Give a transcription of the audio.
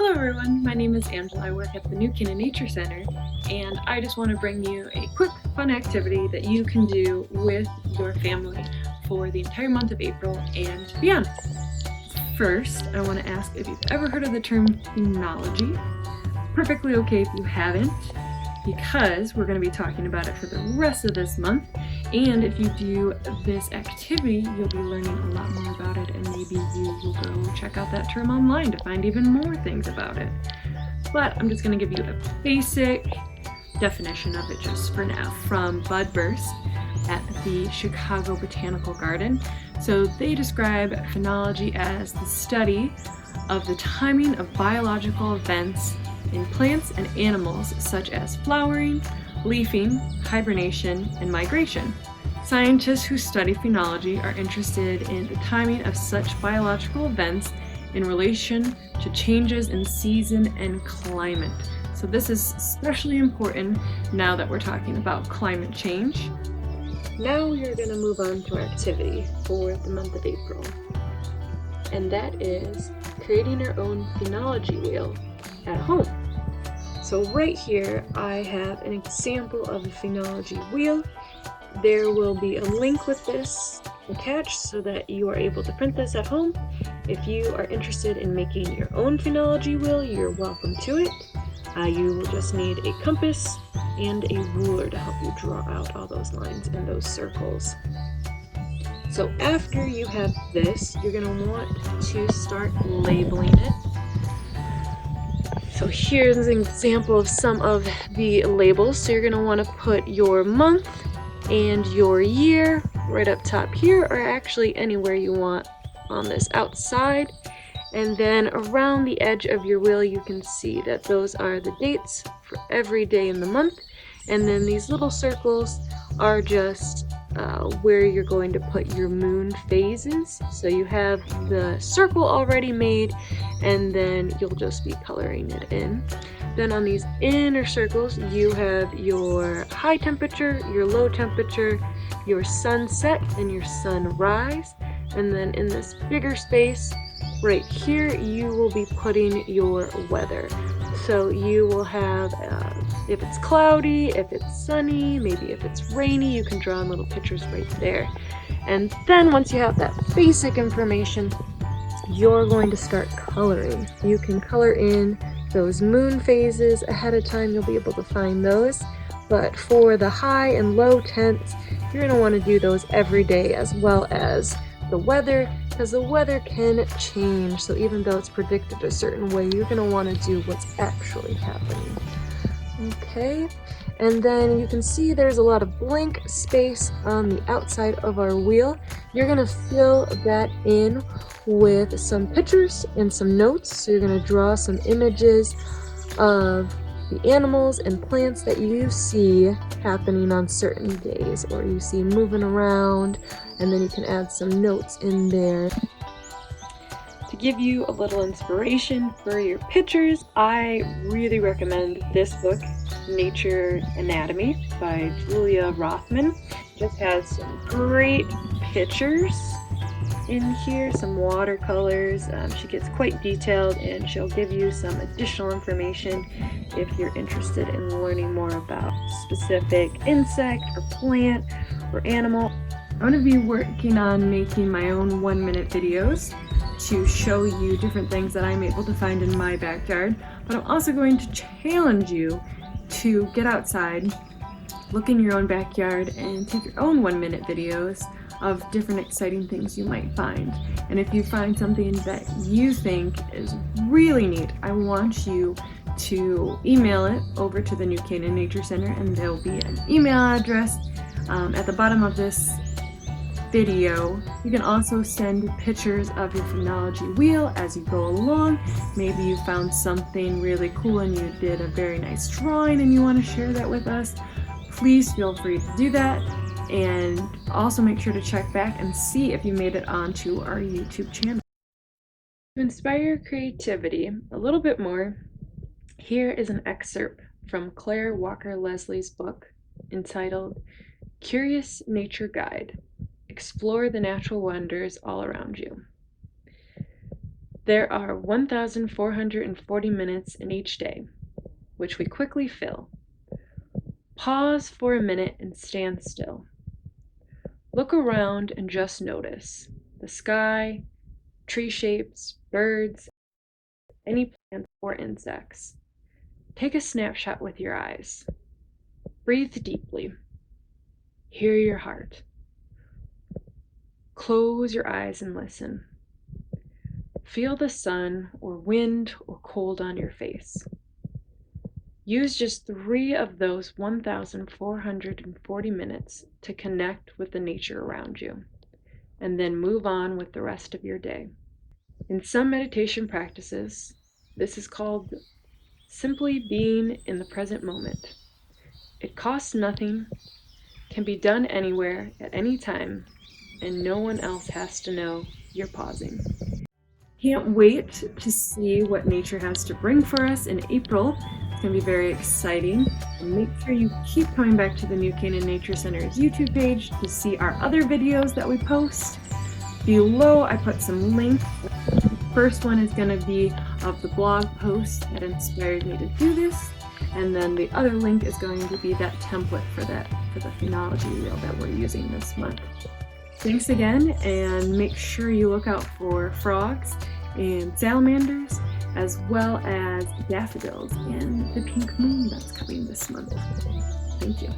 Hello everyone, my name is Angela. I work at the New Canaan Nature Center, and I just want to bring you a quick fun activity that you can do with your family for the entire month of April and beyond. First, I want to ask if you've ever heard of the term phenology. Perfectly okay if you haven't, because we're going to be talking about it for the rest of this month. And if you do this activity, you'll be learning a lot more about it, and maybe you will go check out that term online to find even more things about it. But I'm just going to give you a basic definition of it just for now from Bud Burst at the Chicago Botanical Garden. So they describe phenology as the study of the timing of biological events in plants and animals such as flowering, leafing, hibernation, and migration. Scientists who study phenology are interested in the timing of such biological events in relation to changes in season and climate. So this is especially important now that we're talking about climate change. Now we are going to move on to our activity for the month of April, and that is creating our own phenology wheel at home. So right here I have an example of a phenology wheel. There will be a link with this attached so that you are able to print this at home. If you are interested in making your own phenology wheel, you're welcome to it. You will just need a compass and a ruler to help you draw out all those lines and those circles. So after you have this, you're going to want to start labeling it. So here's an example of some of the labels. So you're going to want to put your month and your year right up top here, or actually anywhere you want on this outside. And then around the edge of your wheel you can see that those are the dates for every day in the month. And then these little circles are just where you're going to put your moon phases. So you have the circle already made, and then you'll just be coloring it in. Then on these inner circles you have your high temperature, your low temperature, your sunset, and your sunrise. And then in this bigger space right here you will be putting your weather. So you will have if it's cloudy, if it's sunny, maybe if it's rainy, you can draw in little pictures right there. And then once you have that basic information, you're going to start coloring. You can color in those moon phases ahead of time, you'll be able to find those. But for the high and low temps, you're going to want to do those every day, as well as the weather, because the weather can change. So even though it's predicted a certain way, you're going to want to do what's actually happening. Okay, and then you can see there's a lot of blank space on the outside of our wheel. You're going to fill that in with some pictures and some notes. So you're going to draw some images of the animals and plants that you see happening on certain days, or you see moving around, and then you can add some notes in there. To give you a little inspiration for your pictures, I really recommend this book, Nature Anatomy by Julia Rothman. It just has some great pictures in here, some watercolors. She gets quite detailed, and she'll give you some additional information if you're interested in learning more about specific insect or plant or animal. I'm going to be working on making my own 1-minute videos to show you different things that I'm able to find in my backyard, but I'm also going to challenge you to get outside, look in your own backyard, and take your own 1-minute videos of different exciting things you might find. And if you find something that you think is really neat, I want you to email it over to the New Canaan Nature Center, and there will be an email address at the bottom of this video. You can also send pictures of your phenology wheel as you go along. Maybe you found something really cool and you did a very nice drawing and you want to share that with us. Please feel free to do that, and also make sure to check back and see if you made it onto our YouTube channel. To inspire creativity a little bit more, here is an excerpt from Claire Walker Leslie's book entitled Curious Nature Guide. Explore the natural wonders all around you. There are 1,440 minutes in each day, which we quickly fill. Pause for a minute and stand still. Look around and just notice the sky, tree shapes, birds, any plants or insects. Take a snapshot with your eyes. Breathe deeply. Hear your heart. Close your eyes and listen. Feel the sun or wind or cold on your face. Use just 3 of those 1,440 minutes to connect with the nature around you, and then move on with the rest of your day. In some meditation practices, this is called simply being in the present moment. It costs nothing, can be done anywhere at any time, and no one else has to know you're pausing. Can't wait to see what nature has to bring for us in April. It's going to be very exciting. And make sure you keep coming back to the New Canaan Nature Center's YouTube page to see our other videos that we post. Below, I put some links. The first one is going to be of the blog post that inspired me to do this. And then the other link is going to be that template for the Phenology Wheel that we're using this month. Thanks again, and make sure you look out for frogs and salamanders, as well as daffodils and the pink moon that's coming this month. Thank you.